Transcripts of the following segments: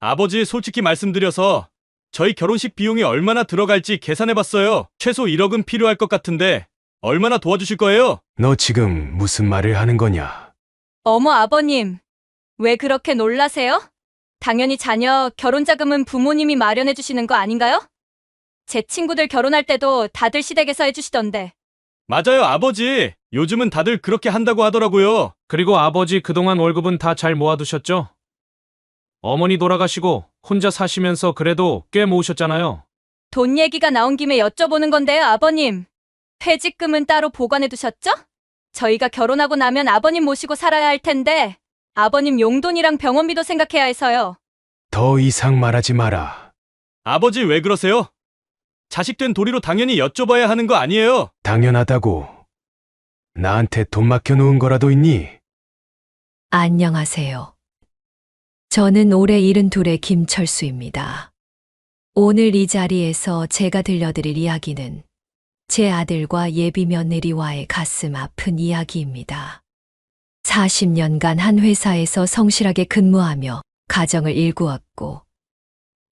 아버지, 솔직히 말씀드려서 저희 결혼식 비용이 얼마나 들어갈지 계산해봤어요. 최소 1억은 필요할 것 같은데 얼마나 도와주실 거예요? 너 지금 무슨 말을 하는 거냐? 어머, 아버님. 왜 그렇게 놀라세요? 당연히 자녀 결혼 자금은 부모님이 마련해 주시는 거 아닌가요? 제 친구들 결혼할 때도 다들 시댁에서 해주시던데. 맞아요, 아버지. 요즘은 다들 그렇게 한다고 하더라고요. 그리고 아버지 그동안 월급은 다 잘 모아두셨죠? 어머니 돌아가시고 혼자 사시면서 그래도 꽤 모으셨잖아요. 돈 얘기가 나온 김에 여쭤보는 건데요, 아버님. 퇴직금은 따로 보관해 두셨죠? 저희가 결혼하고 나면 아버님 모시고 살아야 할 텐데 아버님 용돈이랑 병원비도 생각해야 해서요. 더 이상 말하지 마라. 아버지, 왜 그러세요? 자식된 도리로 당연히 여쭤봐야 하는 거 아니에요? 당연하다고. 나한테 돈 맡겨놓은 거라도 있니? 안녕하세요. 저는 올해 72의 김철수입니다. 오늘 이 자리에서 제가 들려드릴 이야기는 제 아들과 예비 며느리와의 가슴 아픈 이야기입니다. 40년간 한 회사에서 성실하게 근무하며 가정을 일구었고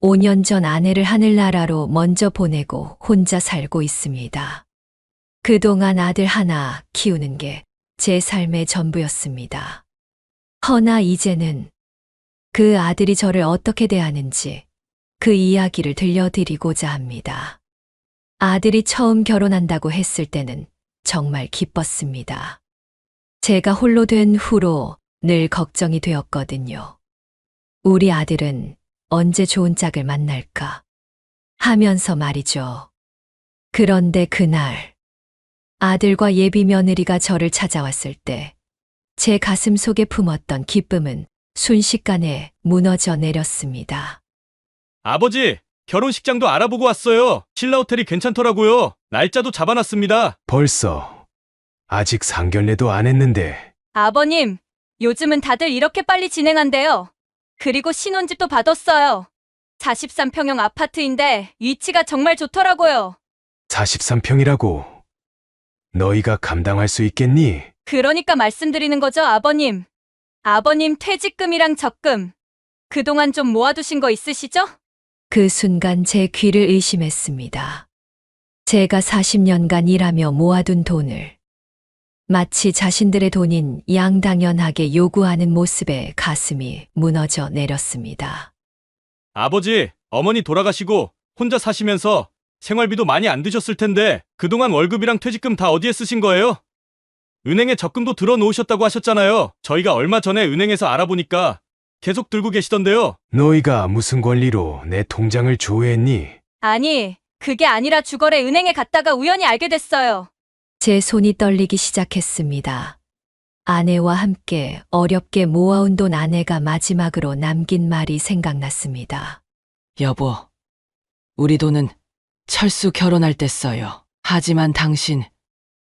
5년 전 아내를 하늘나라로 먼저 보내고 혼자 살고 있습니다. 그동안 아들 하나 키우는 게 제 삶의 전부였습니다. 허나 이제는 그 아들이 저를 어떻게 대하는지 그 이야기를 들려드리고자 합니다. 아들이 처음 결혼한다고 했을 때는 정말 기뻤습니다. 제가 홀로 된 후로 늘 걱정이 되었거든요. 우리 아들은 언제 좋은 짝을 만날까 하면서 말이죠. 그런데 그날 아들과 예비 며느리가 저를 찾아왔을 때 제 가슴 속에 품었던 기쁨은 순식간에 무너져 내렸습니다. 아버지, 결혼식장도 알아보고 왔어요. 신라 호텔이 괜찮더라고요. 날짜도 잡아놨습니다. 벌써. 아직 상견례도 안 했는데. 아버님, 요즘은 다들 이렇게 빨리 진행한대요. 그리고 신혼집도 받았어요. 43평형 아파트인데 위치가 정말 좋더라고요. 43평이라고. 너희가 감당할 수 있겠니? 그러니까 말씀드리는 거죠, 아버님. 아버님 퇴직금이랑 적금. 그동안 좀 모아두신 거 있으시죠? 그 순간 제 귀를 의심했습니다. 제가 40년간 일하며 모아둔 돈을 마치 자신들의 돈인 양당연하게 요구하는 모습에 가슴이 무너져 내렸습니다. 아버지, 어머니 돌아가시고 혼자 사시면서 생활비도 많이 안 드셨을 텐데 그동안 월급이랑 퇴직금 다 어디에 쓰신 거예요? 은행에 적금도 들어 놓으셨다고 하셨잖아요. 저희가 얼마 전에 은행에서 알아보니까 계속 들고 계시던데요. 너희가 무슨 권리로 내 통장을 조회했니? 아니, 그게 아니라 주거래 은행에 갔다가 우연히 알게 됐어요. 제 손이 떨리기 시작했습니다. 아내와 함께 어렵게 모아온 돈 아내가 마지막으로 남긴 말이 생각났습니다. 여보, 우리 돈은 철수 결혼할 때 써요. 하지만 당신,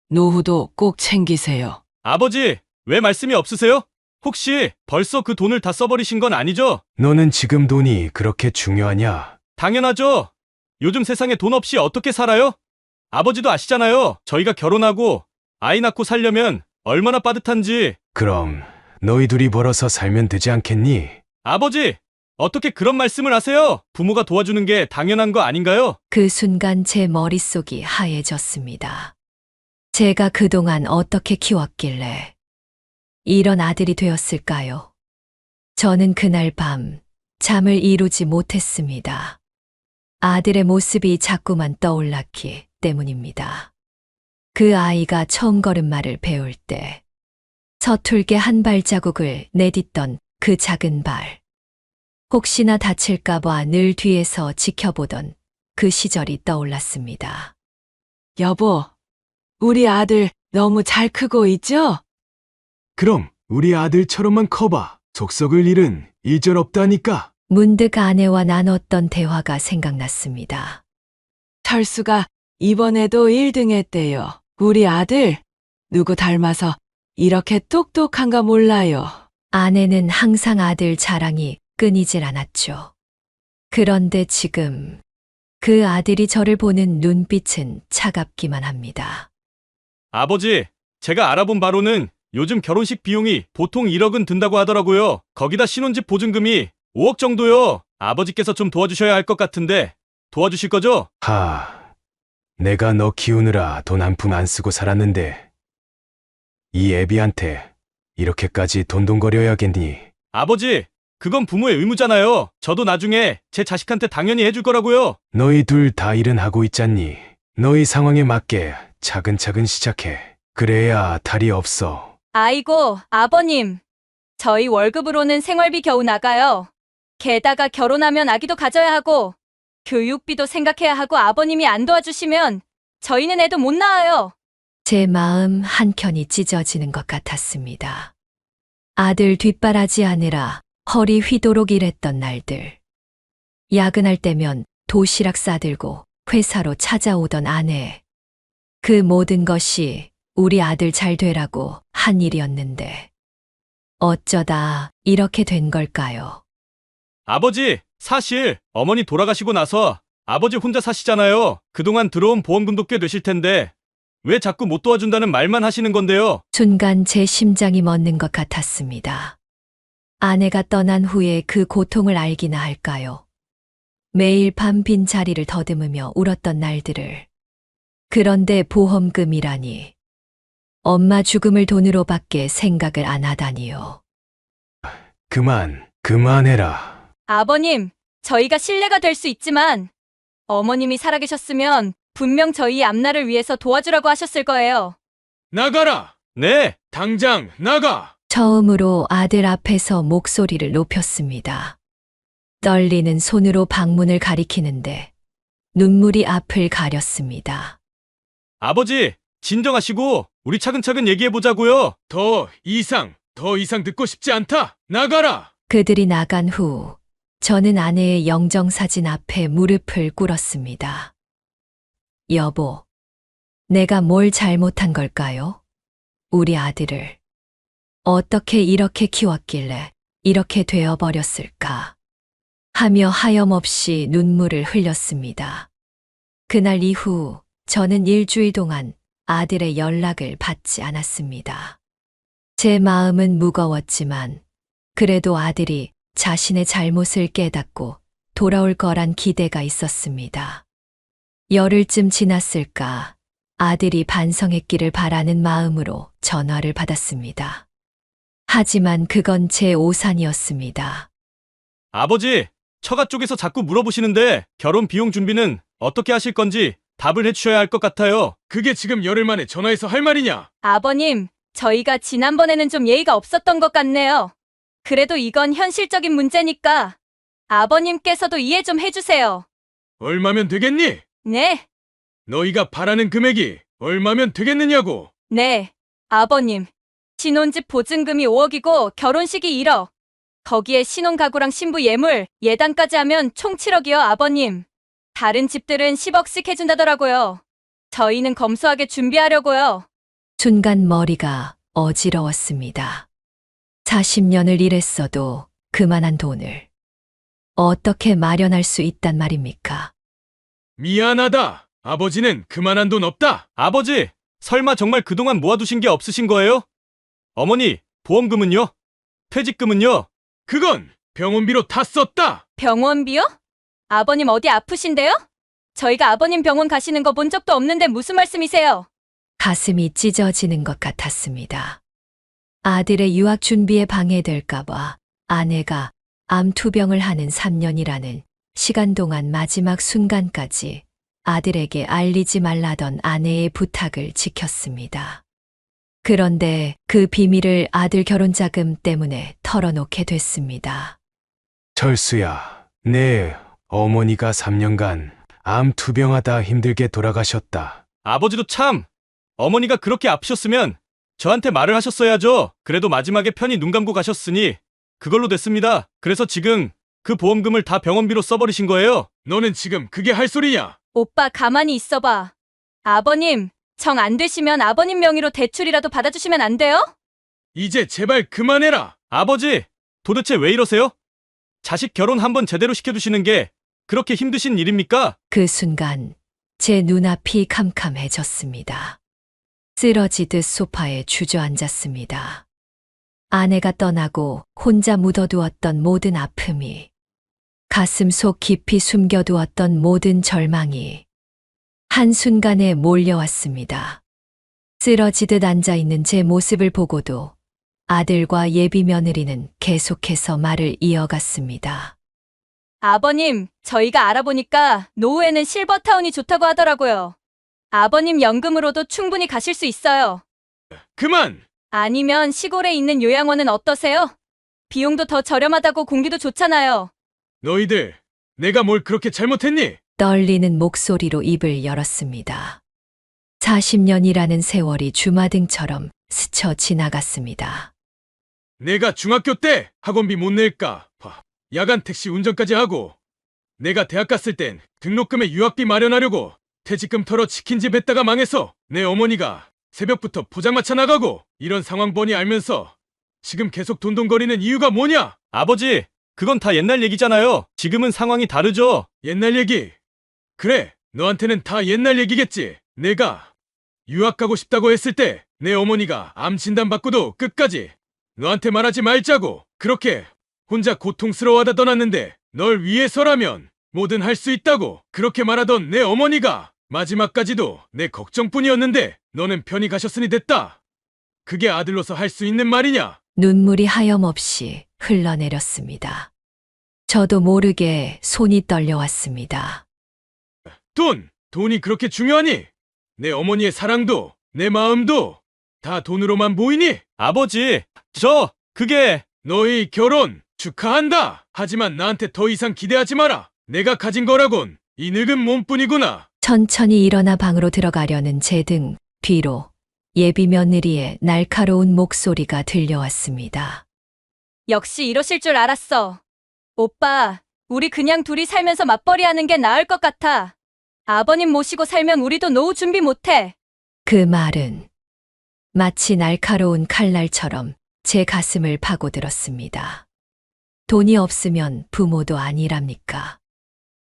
노후도 꼭 챙기세요. 아버지, 왜 말씀이 없으세요? 혹시 벌써 그 돈을 다 써버리신 건 아니죠? 너는 지금 돈이 그렇게 중요하냐? 당연하죠. 요즘 세상에 돈 없이 어떻게 살아요? 아버지도 아시잖아요. 저희가 결혼하고 아이 낳고 살려면 얼마나 빠듯한지. 그럼 너희 둘이 벌어서 살면 되지 않겠니? 아버지, 어떻게 그런 말씀을 하세요? 부모가 도와주는 게 당연한 거 아닌가요? 그 순간 제 머릿속이 하얘졌습니다. 제가 그동안 어떻게 키웠길래 이런 아들이 되었을까요? 저는 그날 밤 잠을 이루지 못했습니다. 아들의 모습이 자꾸만 떠올랐기 때문입니다. 그 아이가 처음 걸음마를 배울 때 서툴게 한 발자국을 내딛던 그 작은 발. 혹시나 다칠까봐 늘 뒤에서 지켜보던 그 시절이 떠올랐습니다. 여보, 우리 아들 너무 잘 크고 있죠? 그럼 우리 아들처럼만 커봐. 속 썩을 일은 이절없다니까. 문득 아내와 나눴던 대화가 생각났습니다. 철수가 이번에도 1등 했대요. 우리 아들, 누구 닮아서 이렇게 똑똑한가 몰라요. 아내는 항상 아들 자랑이 끊이질 않았죠. 그런데 지금 그 아들이 저를 보는 눈빛은 차갑기만 합니다. 아버지, 제가 알아본 바로는 요즘 결혼식 비용이 보통 1억은 든다고 하더라고요. 거기다 신혼집 보증금이 5억 정도요. 아버지께서 좀 도와주셔야 할 것 같은데 도와주실 거죠? 내가 너 키우느라 돈 한 푼 안 쓰고 살았는데 이 애비한테 이렇게까지 돈돈거려야겠니? 아버지, 그건 부모의 의무잖아요. 저도 나중에 제 자식한테 당연히 해줄 거라고요. 너희 둘 다 일은 하고 있잖니. 너희 상황에 맞게 차근차근 시작해. 그래야 탈이 없어. 아이고, 아버님. 저희 월급으로는 생활비 겨우 나가요. 게다가 결혼하면 아기도 가져야 하고, 교육비도 생각해야 하고 아버님이 안 도와주시면 저희는 애도 못 낳아요. 제 마음 한켠이 찢어지는 것 같았습니다. 아들 뒷바라지 하느라 허리 휘도록 일했던 날들. 야근할 때면 도시락 싸들고 회사로 찾아오던 아내. 그 모든 것이 우리 아들 잘 되라고 한 일이었는데 어쩌다 이렇게 된 걸까요? 아버지, 사실 어머니 돌아가시고 나서 아버지 혼자 사시잖아요. 그동안 들어온 보험금도 꽤 되실 텐데 왜 자꾸 못 도와준다는 말만 하시는 건데요? 순간 제 심장이 멎는 것 같았습니다. 아내가 떠난 후에 그 고통을 알기나 할까요? 매일 밤 빈자리를 더듬으며 울었던 날들을. 그런데 보험금이라니. 엄마 죽음을 돈으로밖에 생각을 안 하다니요. 그만해라. 아버님, 저희가 신뢰가 될 수 있지만 어머님이 살아계셨으면 분명 저희 앞날을 위해서 도와주라고 하셨을 거예요. 나가라! 네, 당장 나가! 처음으로 아들 앞에서 목소리를 높였습니다. 떨리는 손으로 방문을 가리키는데 눈물이 앞을 가렸습니다. 아버지, 진정하시고 우리 차근차근 얘기해보자고요. 더 이상 듣고 싶지 않다! 나가라! 그들이 나간 후 저는 아내의 영정사진 앞에 무릎을 꿇었습니다. 여보, 내가 뭘 잘못한 걸까요? 우리 아들을 어떻게 이렇게 키웠길래 이렇게 되어버렸을까? 하며 하염없이 눈물을 흘렸습니다. 그날 이후 저는 일주일 동안 아들의 연락을 받지 않았습니다. 제 마음은 무거웠지만 그래도 아들이 자신의 잘못을 깨닫고 돌아올 거란 기대가 있었습니다. 열흘쯤 지났을까 아들이 반성했기를 바라는 마음으로 전화를 받았습니다. 하지만 그건 제 오산이었습니다. 아버지, 처가 쪽에서 자꾸 물어보시는데 결혼 비용 준비는 어떻게 하실 건지 답을 해주셔야 할 것 같아요. 그게 지금 열흘 만에 전화해서 할 말이냐? 아버님, 저희가 지난번에는 좀 예의가 없었던 것 같네요. 그래도 이건 현실적인 문제니까 아버님께서도 이해 좀 해주세요. 얼마면 되겠니? 네, 너희가 바라는 금액이 얼마면 되겠느냐고! 네, 아버님. 신혼집 보증금이 5억이고 결혼식이 1억. 거기에 신혼가구랑 신부 예물, 예단까지 하면 총 7억이요, 아버님. 다른 집들은 10억씩 해준다더라고요. 저희는 검소하게 준비하려고요. 순간 머리가 어지러웠습니다. 40년을 일했어도 그만한 돈을 어떻게 마련할 수 있단 말입니까? 미안하다! 아버지는 그만한 돈 없다! 아버지, 설마 정말 그동안 모아두신 게 없으신 거예요? 어머니, 보험금은요? 퇴직금은요? 그건 병원비로 다 썼다! 병원비요? 아버님 어디 아프신데요? 저희가 아버님 병원 가시는 거 본 적도 없는데 무슨 말씀이세요? 가슴이 찢어지는 것 같았습니다. 아들의 유학 준비에 방해될까봐 아내가 암 투병을 하는 3년이라는 시간 동안 마지막 순간까지 아들에게 알리지 말라던 아내의 부탁을 지켰습니다. 그런데 그 비밀을 아들 결혼자금 때문에 털어놓게 됐습니다. 철수야, 내 어머니가 3년간 암 투병하다 힘들게 돌아가셨다. 아버지도 참, 어머니가 그렇게 아프셨으면 저한테 말을 하셨어야죠. 그래도 마지막에 편히 눈 감고 가셨으니 그걸로 됐습니다. 그래서 지금 그 보험금을 다 병원비로 써버리신 거예요. 너는 지금 그게 할 소리냐? 오빠 가만히 있어봐. 아버님, 정 안 되시면 아버님 명의로 대출이라도 받아주시면 안 돼요? 이제 제발 그만해라! 아버지, 도대체 왜 이러세요? 자식 결혼 한번 제대로 시켜두시는 게 그렇게 힘드신 일입니까? 그 순간 제 눈앞이 캄캄해졌습니다. 쓰러지듯 소파에 주저앉았습니다. 아내가 떠나고 혼자 묻어두었던 모든 아픔이, 가슴 속 깊이 숨겨두었던 모든 절망이 한순간에 몰려왔습니다. 쓰러지듯 앉아있는 제 모습을 보고도 아들과 예비 며느리는 계속해서 말을 이어갔습니다. 아버님, 저희가 알아보니까 노후에는 실버타운이 좋다고 하더라고요. 아버님 연금으로도 충분히 가실 수 있어요. 그만! 아니면 시골에 있는 요양원은 어떠세요? 비용도 더 저렴하다고 공기도 좋잖아요. 너희들, 내가 뭘 그렇게 잘못했니? 떨리는 목소리로 입을 열었습니다. 40년이라는 세월이 주마등처럼 스쳐 지나갔습니다. 내가 중학교 때 학원비 못 낼까 봐 야간 택시 운전까지 하고, 내가 대학 갔을 땐 등록금에 유학비 마련하려고 퇴직금 털어 치킨집 했다가 망해서 내 어머니가 새벽부터 포장마차 나가고, 이런 상황 뻔히 알면서 지금 계속 돈돈거리는 이유가 뭐냐? 아버지, 그건 다 옛날 얘기잖아요. 지금은 상황이 다르죠. 옛날 얘기? 그래, 너한테는 다 옛날 얘기겠지. 내가 유학 가고 싶다고 했을 때 내 어머니가 암 진단 받고도 끝까지 너한테 말하지 말자고 그렇게 혼자 고통스러워하다 떠났는데, 널 위해서라면 뭐든 할 수 있다고 그렇게 말하던 내 어머니가 마지막까지도 내 걱정뿐이었는데 너는 편히 가셨으니 됐다. 그게 아들로서 할 수 있는 말이냐? 눈물이 하염없이 흘러내렸습니다. 저도 모르게 손이 떨려왔습니다. 돈이 그렇게 중요하니? 내 어머니의 사랑도 내 마음도 다 돈으로만 보이니? 아버지, 그게 너희 결혼 축하한다. 하지만 나한테 더 이상 기대하지 마라. 내가 가진 거라곤 이 늙은 몸뿐이구나. 천천히 일어나 방으로 들어가려는 제 등 뒤로 예비 며느리의 날카로운 목소리가 들려왔습니다. 역시 이러실 줄 알았어. 오빠, 우리 그냥 둘이 살면서 맞벌이 하는 게 나을 것 같아. 아버님 모시고 살면 우리도 노후 준비 못해. 그 말은 마치 날카로운 칼날처럼 제 가슴을 파고들었습니다. 돈이 없으면 부모도 아니랍니까?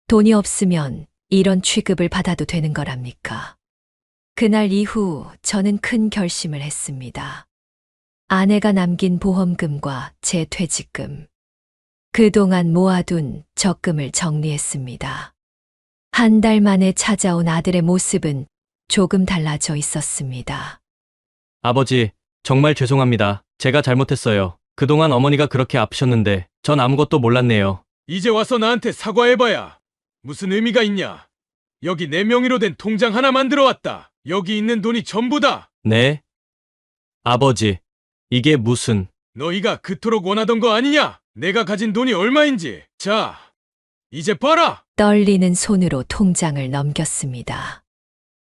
돈이 없으면 이런 취급을 받아도 되는 거랍니까? 그날 이후 저는 큰 결심을 했습니다. 아내가 남긴 보험금과 제 퇴직금, 그동안 모아둔 적금을 정리했습니다. 한 달 만에 찾아온 아들의 모습은 조금 달라져 있었습니다. 아버지, 정말 죄송합니다. 제가 잘못했어요. 그동안 어머니가 그렇게 아프셨는데 전 아무것도 몰랐네요. 이제 와서 나한테 사과해봐야 무슨 의미가 있냐? 여기 내 명의로 된 통장 하나 만들어 왔다. 여기 있는 돈이 전부다. 네? 아버지, 이게 무슨... 너희가 그토록 원하던 거 아니냐? 내가 가진 돈이 얼마인지. 자, 이제 봐라. 떨리는 손으로 통장을 넘겼습니다.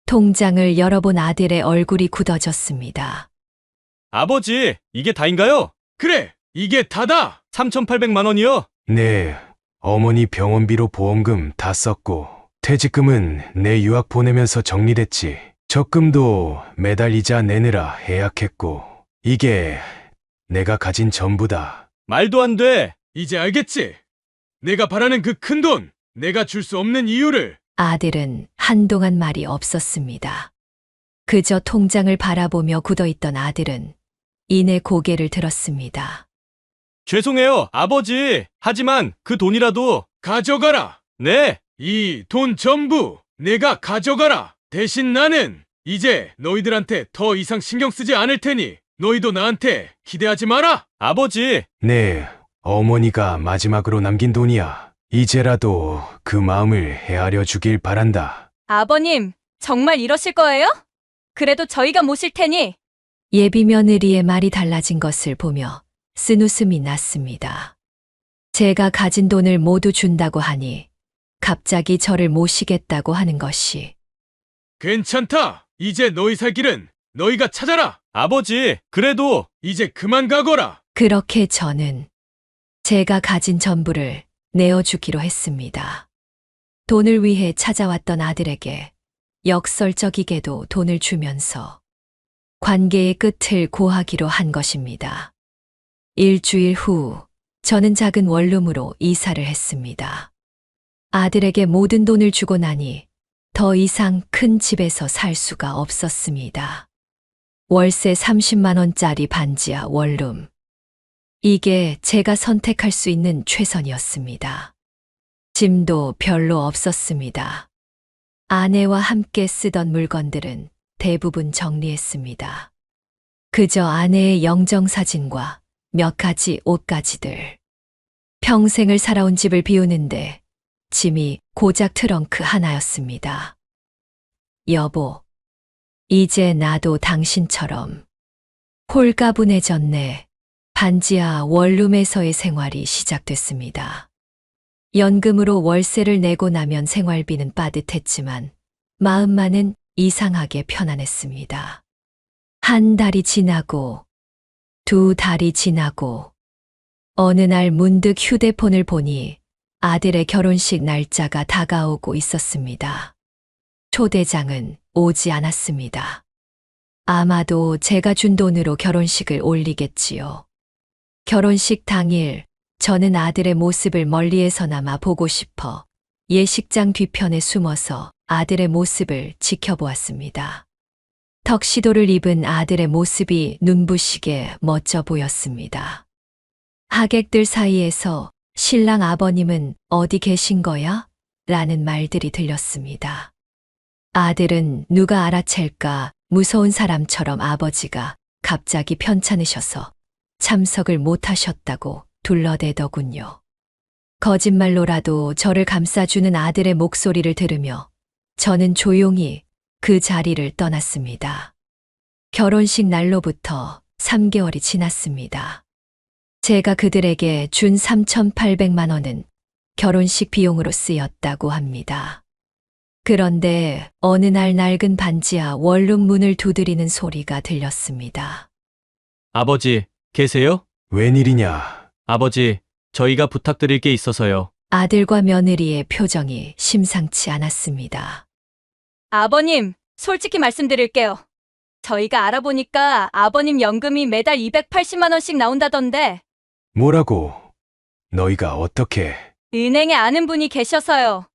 통장을 열어본 아들의 얼굴이 굳어졌습니다. 아버지, 이게 다인가요? 그래, 이게 다다. 3,800만 원이요? 네, 어머니 병원비로 보험금 다 썼고, 퇴직금은 내 유학 보내면서 정리됐지. 적금도 매달 이자 내느라 해약했고, 이게 내가 가진 전부다. 말도 안 돼. 이제 알겠지? 내가 바라는 그 큰 돈, 내가 줄 수 없는 이유를. 아들은 한동안 말이 없었습니다. 그저 통장을 바라보며 굳어있던 아들은 이내 고개를 들었습니다. 죄송해요, 아버지. 하지만 그 돈이라도... 가져가라. 네. 이 돈 전부 내가 가져가라. 대신 나는 이제 너희들한테 더 이상 신경 쓰지 않을 테니 너희도 나한테 기대하지 마라. 아버지. 네, 어머니가 마지막으로 남긴 돈이야. 이제라도 그 마음을 헤아려 주길 바란다. 아버님, 정말 이러실 거예요? 그래도 저희가 모실 테니. 예비 며느리의 말이 달라진 것을 보며 쓴웃음이 났습니다. 제가 가진 돈을 모두 준다고 하니 갑자기 저를 모시겠다고 하는 것이. 괜찮다. 이제 너희 살 길은 너희가 찾아라. 아버지, 그래도 이제 그만 가거라. 그렇게 저는 제가 가진 전부를 내어주기로 했습니다. 돈을 위해 찾아왔던 아들에게 역설적이게도 돈을 주면서 관계의 끝을 고하기로 한 것입니다. 일주일 후 저는 작은 원룸으로 이사를 했습니다. 아들에게 모든 돈을 주고 나니 더 이상 큰 집에서 살 수가 없었습니다. 월세 30만 원짜리 반지하 원룸. 이게 제가 선택할 수 있는 최선이었습니다. 짐도 별로 없었습니다. 아내와 함께 쓰던 물건들은 대부분 정리했습니다. 그저 아내의 영정사진과 몇 가지 옷가지들. 평생을 살아온 집을 비우는데 짐이 고작 트렁크 하나였습니다. 여보, 이제 나도 당신처럼 홀가분해졌네. 반지하 원룸에서의 생활이 시작됐습니다. 연금으로 월세를 내고 나면 생활비는 빠듯했지만 마음만은 이상하게 편안했습니다. 한 달이 지나고 두 달이 지나고 어느 날 문득 휴대폰을 보니 아들의 결혼식 날짜가 다가오고 있었습니다. 초대장은 오지 않았습니다. 아마도 제가 준 돈으로 결혼식을 올리겠지요. 결혼식 당일 저는 아들의 모습을 멀리에서나마 보고 싶어 예식장 뒤편에 숨어서 아들의 모습을 지켜보았습니다. 턱시도를 입은 아들의 모습이 눈부시게 멋져 보였습니다. 하객들 사이에서 신랑 아버님은 어디 계신 거야? 라는 말들이 들렸습니다. 아들은 누가 알아챌까 무서운 사람처럼 아버지가 갑자기 편찮으셔서 참석을 못하셨다고 둘러대더군요. 거짓말로라도 저를 감싸주는 아들의 목소리를 들으며 저는 조용히 그 자리를 떠났습니다. 결혼식 날로부터 3개월이 지났습니다. 제가 그들에게 준 3,800만 원은 결혼식 비용으로 쓰였다고 합니다. 그런데 어느 날 낡은 반지하 원룸 문을 두드리는 소리가 들렸습니다. 아버지, 계세요? 웬일이냐? 아버지, 저희가 부탁드릴 게 있어서요. 아들과 며느리의 표정이 심상치 않았습니다. 아버님, 솔직히 말씀드릴게요. 저희가 알아보니까 아버님 연금이 매달 280만 원씩 나온다던데 뭐라고? 너희가 어떻게? 은행에 아는 분이 계셔서요.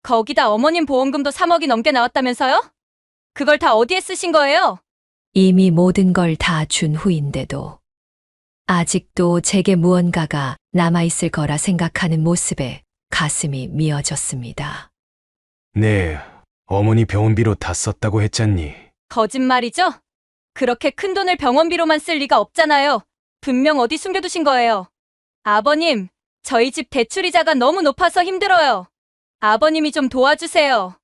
거기다 어머님 보험금도 3억이 넘게 나왔다면서요? 그걸 다 어디에 쓰신 거예요? 이미 모든 걸 다 준 후인데도 아직도 제게 무언가가 남아있을 거라 생각하는 모습에 가슴이 미어졌습니다. 네, 어머니 병원비로 다 썼다고 했잖니. 거짓말이죠? 그렇게 큰 돈을 병원비로만 쓸 리가 없잖아요. 분명 어디 숨겨두신 거예요. 아버님, 저희 집 대출이자가 너무 높아서 힘들어요. 아버님이 좀 도와주세요.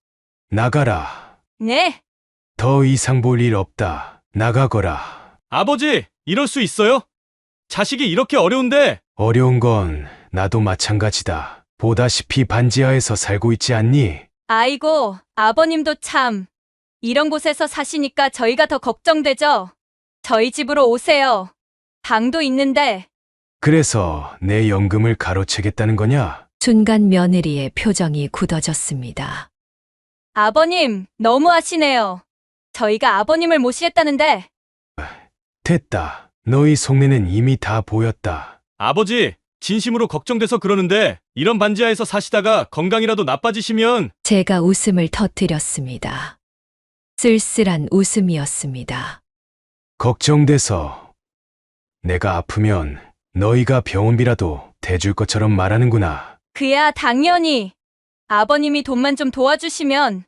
나가라. 네? 더 이상 볼 일 없다. 나가거라. 아버지, 이럴 수 있어요? 자식이 이렇게 어려운데 어려운 건 나도 마찬가지다. 보다시피 반지하에서 살고 있지 않니? 아이고, 아버님도 참. 이런 곳에서 사시니까 저희가 더 걱정되죠? 저희 집으로 오세요. 방도 있는데. 그래서 내 연금을 가로채겠다는 거냐? 순간 며느리의 표정이 굳어졌습니다. 아버님, 너무하시네요. 저희가 아버님을 모시겠다는데. 됐다. 너희 속내는 이미 다 보였다. 아버지, 진심으로 걱정돼서 그러는데 이런 반지하에서 사시다가 건강이라도 나빠지시면 제가 웃음을 터뜨렸습니다. 쓸쓸한 웃음이었습니다. 걱정돼서 내가 아프면 너희가 병원비라도 대줄 것처럼 말하는구나. 그야 당연히. 아버님이 돈만 좀 도와주시면.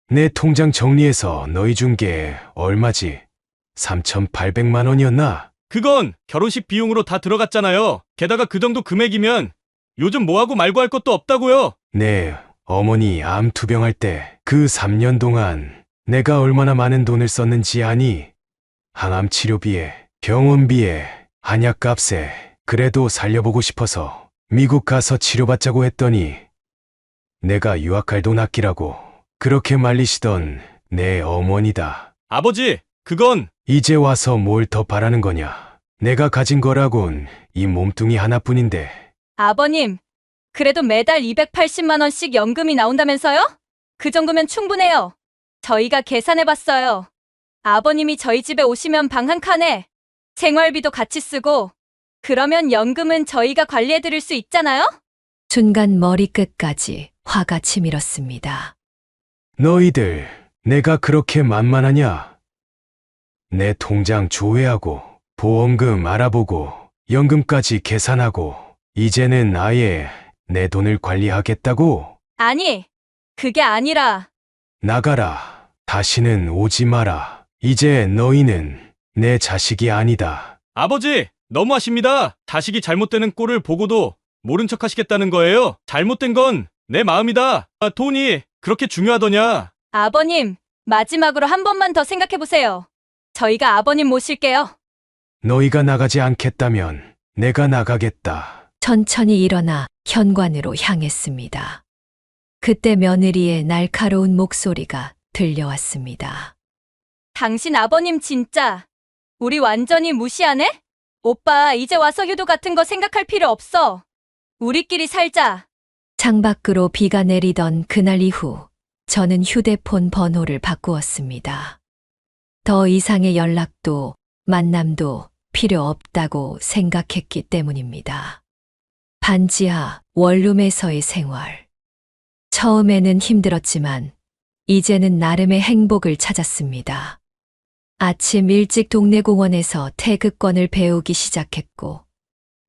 내 통장 정리해서 너희 준 게 얼마지? 3,800만 원이었나? 그건 결혼식 비용으로 다 들어갔잖아요. 게다가 그 정도 금액이면 요즘 뭐하고 말고 할 것도 없다고요. 네, 어머니 암 투병할 때 그 3년 동안 내가 얼마나 많은 돈을 썼는지 아니? 항암 치료비에, 병원비에, 한약값에 그래도 살려보고 싶어서 미국 가서 치료받자고 했더니 내가 유학갈 돈 아끼라고 그렇게 말리시던 내 어머니다. 아버지, 그건 이제 와서 뭘 더 바라는 거냐? 내가 가진 거라곤 이 몸뚱이 하나뿐인데. 아버님, 그래도 매달 280만 원씩 연금이 나온다면서요? 그 정도면 충분해요. 저희가 계산해봤어요. 아버님이 저희 집에 오시면 방 한 칸에 생활비도 같이 쓰고 그러면 연금은 저희가 관리해드릴 수 있잖아요? 순간 머리끝까지 화가 치밀었습니다. 너희들 내가 그렇게 만만하냐? 내 통장 조회하고 보험금 알아보고 연금까지 계산하고 이제는 아예 내 돈을 관리하겠다고? 아니, 그게 아니라 나가라. 다시는 오지 마라. 이제 너희는 내 자식이 아니다. 아버지, 너무하십니다. 자식이 잘못되는 꼴을 보고도 모른 척 하시겠다는 거예요? 잘못된 건 내 마음이다. 돈이 그렇게 중요하더냐? 아버님, 마지막으로 한 번만 더 생각해 보세요. 저희가 아버님 모실게요. 너희가 나가지 않겠다면 내가 나가겠다. 천천히 일어나 현관으로 향했습니다. 그때 며느리의 날카로운 목소리가 들려왔습니다. 당신 아버님 진짜 우리 완전히 무시하네? 오빠, 이제 와서 효도 같은 거 생각할 필요 없어. 우리끼리 살자. 창밖으로 비가 내리던 그날 이후 저는 휴대폰 번호를 바꾸었습니다. 더 이상의 연락도 만남도 필요 없다고 생각했기 때문입니다. 반지하 원룸에서의 생활. 처음에는 힘들었지만 이제는 나름의 행복을 찾았습니다. 아침 일찍 동네 공원에서 태극권을 배우기 시작했고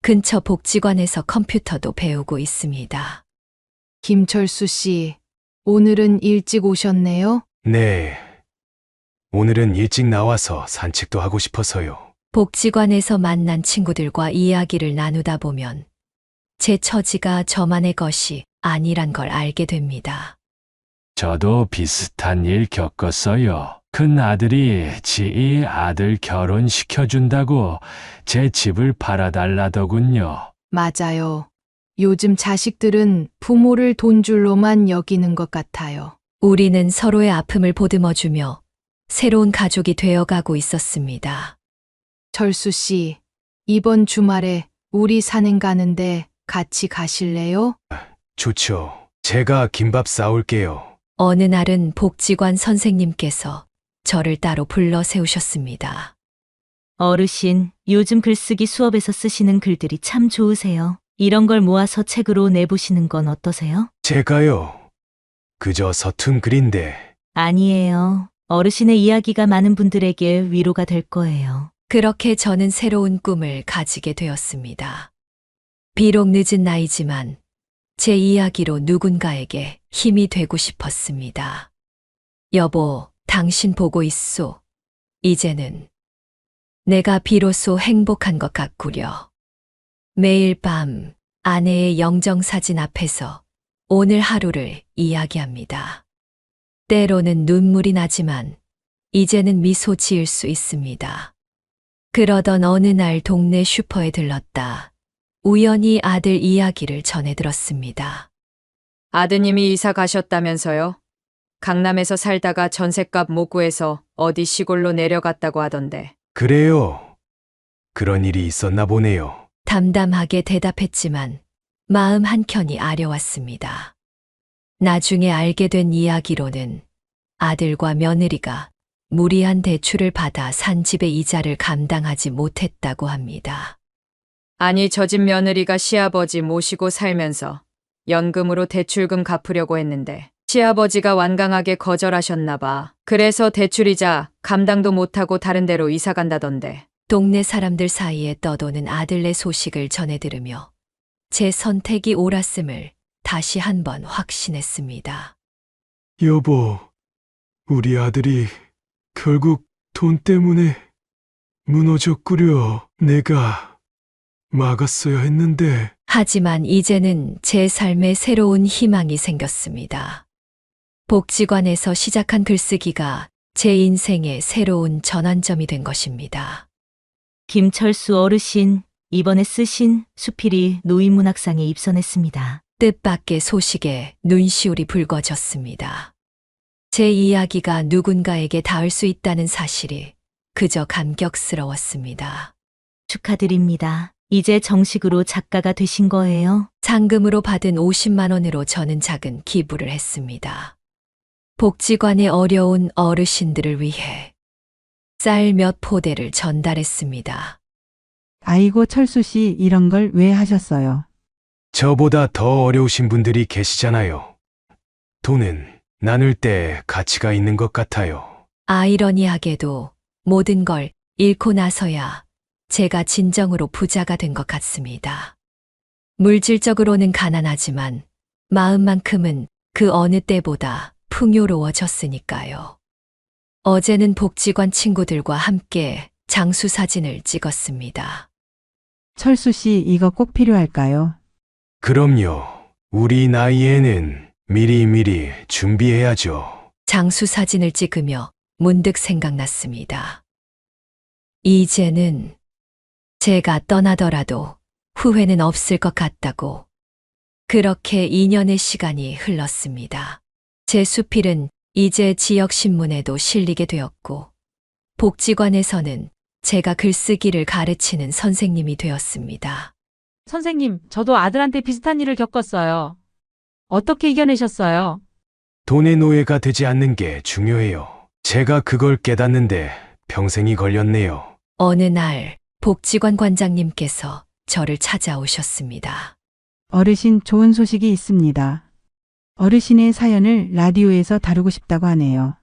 근처 복지관에서 컴퓨터도 배우고 있습니다. 김철수 씨, 오늘은 일찍 오셨네요? 네. 오늘은 일찍 나와서 산책도 하고 싶어서요. 복지관에서 만난 친구들과 이야기를 나누다 보면 제 처지가 저만의 것이 아니란 걸 알게 됩니다. 저도 비슷한 일 겪었어요. 큰 아들이 지 아들 결혼시켜준다고 제 집을 팔아달라더군요. 맞아요. 요즘 자식들은 부모를 돈줄로만 여기는 것 같아요. 우리는 서로의 아픔을 보듬어주며 새로운 가족이 되어가고 있었습니다. 철수 씨, 이번 주말에 우리 산행 가는데 같이 가실래요? 좋죠. 제가 김밥 싸올게요. 어느 날은 복지관 선생님께서 저를 따로 불러 세우셨습니다. 어르신, 요즘 글쓰기 수업에서 쓰시는 글들이 참 좋으세요. 이런 걸 모아서 책으로 내보시는 건 어떠세요? 제가요. 그저 서툰 글인데. 아니에요. 어르신의 이야기가 많은 분들에게 위로가 될 거예요. 그렇게 저는 새로운 꿈을 가지게 되었습니다. 비록 늦은 나이지만 제 이야기로 누군가에게 힘이 되고 싶었습니다. 여보, 당신 보고 있소. 이제는 내가 비로소 행복한 것 같구려. 매일 밤 아내의 영정사진 앞에서 오늘 하루를 이야기합니다. 때로는 눈물이 나지만 이제는 미소 지을 수 있습니다. 그러던 어느 날 동네 슈퍼에 들렀다. 우연히 아들 이야기를 전해 들었습니다. 아드님이 이사 가셨다면서요? 강남에서 살다가 전셋값 못 구해서 어디 시골로 내려갔다고 하던데. 그래요. 그런 일이 있었나 보네요. 담담하게 대답했지만 마음 한켠이 아려왔습니다. 나중에 알게 된 이야기로는 아들과 며느리가 무리한 대출을 받아 산 집의 이자를 감당하지 못했다고 합니다. 아니, 저 집 며느리가 시아버지 모시고 살면서 연금으로 대출금 갚으려고 했는데 시아버지가 완강하게 거절하셨나 봐. 그래서 대출이자 감당도 못하고 다른 데로 이사 간다던데. 동네 사람들 사이에 떠도는 아들의 소식을 전해 들으며 제 선택이 옳았음을 다시 한번 확신했습니다. 여보, 우리 아들이 결국 돈 때문에 무너졌구려. 내가 막았어야 했는데. 하지만 이제는 제 삶에 새로운 희망이 생겼습니다. 복지관에서 시작한 글쓰기가 제 인생의 새로운 전환점이 된 것입니다. 김철수 어르신, 이번에 쓰신 수필이 노인문학상에 입선했습니다. 뜻밖의 소식에 눈시울이 붉어졌습니다. 제 이야기가 누군가에게 닿을 수 있다는 사실이 그저 감격스러웠습니다. 축하드립니다. 이제 정식으로 작가가 되신 거예요? 상금으로 받은 50만 원으로 저는 작은 기부를 했습니다. 복지관의 어려운 어르신들을 위해 쌀 몇 포대를 전달했습니다. 아이고 철수 씨 이런 걸 왜 하셨어요? 저보다 더 어려우신 분들이 계시잖아요. 돈은 나눌 때 가치가 있는 것 같아요. 아이러니하게도 모든 걸 잃고 나서야 제가 진정으로 부자가 된 것 같습니다. 물질적으로는 가난하지만 마음만큼은 그 어느 때보다 풍요로워졌으니까요. 어제는 복지관 친구들과 함께 장수 사진을 찍었습니다. 철수 씨, 이거 꼭 필요할까요? 그럼요. 우리 나이에는 미리미리 준비해야죠. 장수 사진을 찍으며 문득 생각났습니다. 이제는 제가 떠나더라도 후회는 없을 것 같다고. 그렇게 2년의 시간이 흘렀습니다. 제 수필은 이제 지역신문에도 실리게 되었고, 복지관에서는 제가 글쓰기를 가르치는 선생님이 되었습니다. 선생님, 저도 아들한테 비슷한 일을 겪었어요. 어떻게 이겨내셨어요? 돈의 노예가 되지 않는 게 중요해요. 제가 그걸 깨닫는데 평생이 걸렸네요. 어느 날 복지관 관장님께서 저를 찾아오셨습니다. 어르신, 좋은 소식이 있습니다. 어르신의 사연을 라디오에서 다루고 싶다고 하네요.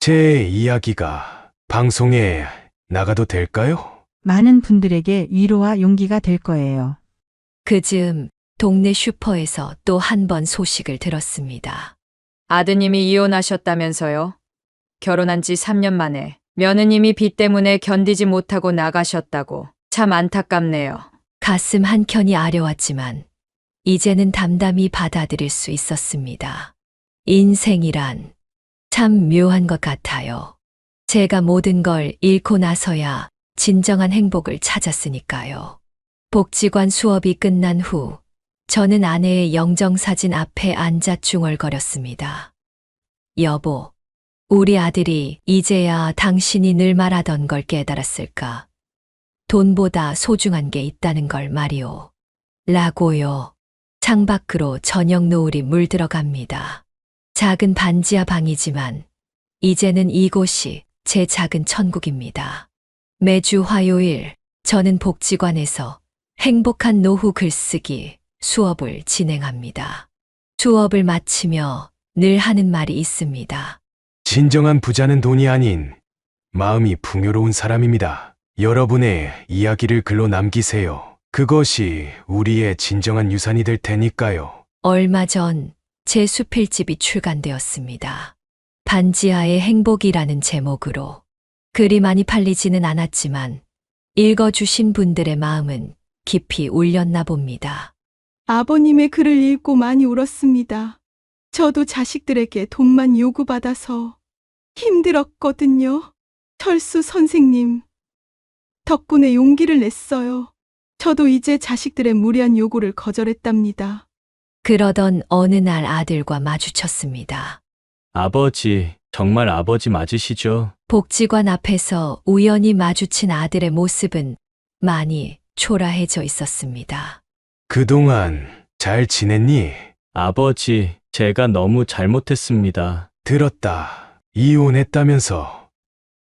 제 이야기가 방송에 나가도 될까요? 많은 분들에게 위로와 용기가 될 거예요. 그 즈음 동네 슈퍼에서 또 한 번 소식을 들었습니다. 아드님이 이혼하셨다면서요? 결혼한 지 3년 만에 며느님이 빚 때문에 견디지 못하고 나가셨다고. 참 안타깝네요. 가슴 한켠이 아려왔지만 이제는 담담히 받아들일 수 있었습니다. 인생이란 참 묘한 것 같아요. 제가 모든 걸 잃고 나서야 진정한 행복을 찾았으니까요. 복지관 수업이 끝난 후 저는 아내의 영정사진 앞에 앉아 중얼거렸습니다. 여보, 우리 아들이 이제야 당신이 늘 말하던 걸 깨달았을까? 돈보다 소중한 게 있다는 걸 말이오. 라고요. 창밖으로 저녁 노을이 물들어갑니다. 작은 반지하 방이지만 이제는 이곳이 제 작은 천국입니다. 매주 화요일 저는 복지관에서 행복한 노후 글쓰기 수업을 진행합니다. 수업을 마치며 늘 하는 말이 있습니다. 진정한 부자는 돈이 아닌 마음이 풍요로운 사람입니다. 여러분의 이야기를 글로 남기세요. 그것이 우리의 진정한 유산이 될 테니까요. 얼마 전 제 수필집이 출간되었습니다. 반지하의 행복이라는 제목으로. 글이 많이 팔리지는 않았지만 읽어주신 분들의 마음은 깊이 울렸나 봅니다. 아버님의 글을 읽고 많이 울었습니다. 저도 자식들에게 돈만 요구받아서 힘들었거든요. 철수 선생님 덕분에 용기를 냈어요. 저도 이제 자식들의 무리한 요구를 거절했답니다. 그러던 어느 날 아들과 마주쳤습니다. 아버지, 정말 아버지 맞으시죠? 복지관 앞에서 우연히 마주친 아들의 모습은 많이 초라해져 있었습니다. 그동안 잘 지냈니? 아버지, 제가 너무 잘못했습니다. 들었다. 이혼했다면서.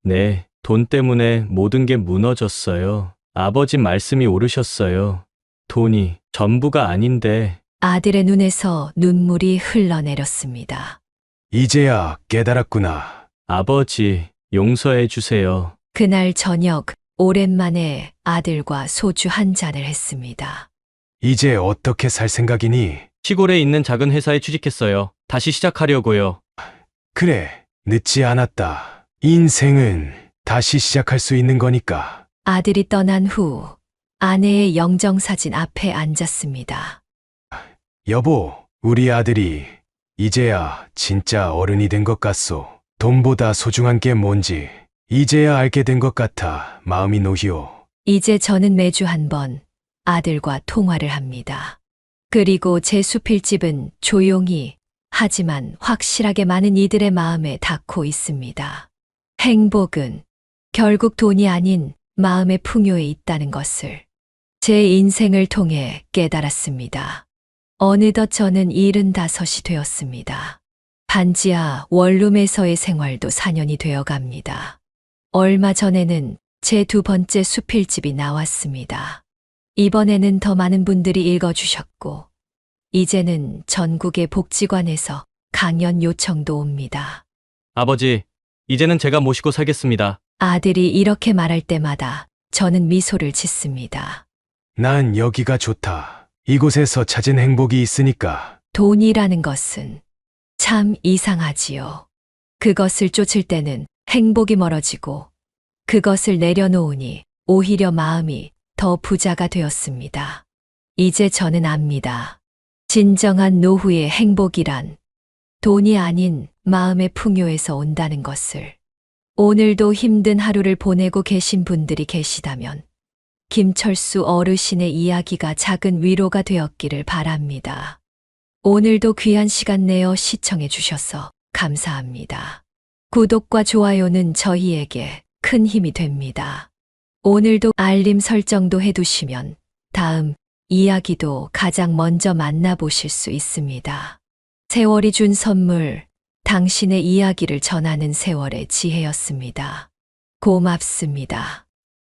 네, 돈 때문에 모든 게 무너졌어요. 아버지 말씀이 옳으셨어요. 돈이 전부가 아닌데. 아들의 눈에서 눈물이 흘러내렸습니다. 이제야 깨달았구나. 아버지, 용서해 주세요. 그날 저녁 오랜만에 아들과 소주 한 잔을 했습니다. 이제 어떻게 살 생각이니? 시골에 있는 작은 회사에 취직했어요. 다시 시작하려고요. 그래, 늦지 않았다. 인생은 다시 시작할 수 있는 거니까. 아들이 떠난 후 아내의 영정사진 앞에 앉았습니다. 여보, 우리 아들이 이제야 진짜 어른이 된 것 같소. 돈보다 소중한 게 뭔지 이제야 알게 된 것 같아 마음이 놓이오. 이제 저는 매주 한 번 아들과 통화를 합니다. 그리고 제 수필집은 조용히 하지만 확실하게 많은 이들의 마음에 닿고 있습니다. 행복은 결국 돈이 아닌 마음의 풍요에 있다는 것을 제 인생을 통해 깨달았습니다. 어느덧 저는 75이 되었습니다. 반지하 원룸에서의 생활도 4년이 되어 갑니다. 얼마 전에는 제 2번째 수필집이 나왔습니다. 이번에는 더 많은 분들이 읽어주셨고, 이제는 전국의 복지관에서 강연 요청도 옵니다. 아버지, 이제는 제가 모시고 살겠습니다. 아들이 이렇게 말할 때마다 저는 미소를 짓습니다. 난 여기가 좋다. 이곳에서 찾은 행복이 있으니까. 돈이라는 것은 참 이상하지요. 그것을 쫓을 때는 행복이 멀어지고 그것을 내려놓으니 오히려 마음이 더 부자가 되었습니다. 이제 저는 압니다. 진정한 노후의 행복이란 돈이 아닌 마음의 풍요에서 온다는 것을. 오늘도 힘든 하루를 보내고 계신 분들이 계시다면 김철수 어르신의 이야기가 작은 위로가 되었기를 바랍니다. 오늘도 귀한 시간 내어 시청해 주셔서 감사합니다. 구독과 좋아요는 저희에게 큰 힘이 됩니다. 오늘도 알림 설정도 해두시면 다음 이야기도 가장 먼저 만나보실 수 있습니다. 세월이 준 선물, 당신의 이야기를 전하는 세월의 지혜였습니다. 고맙습니다.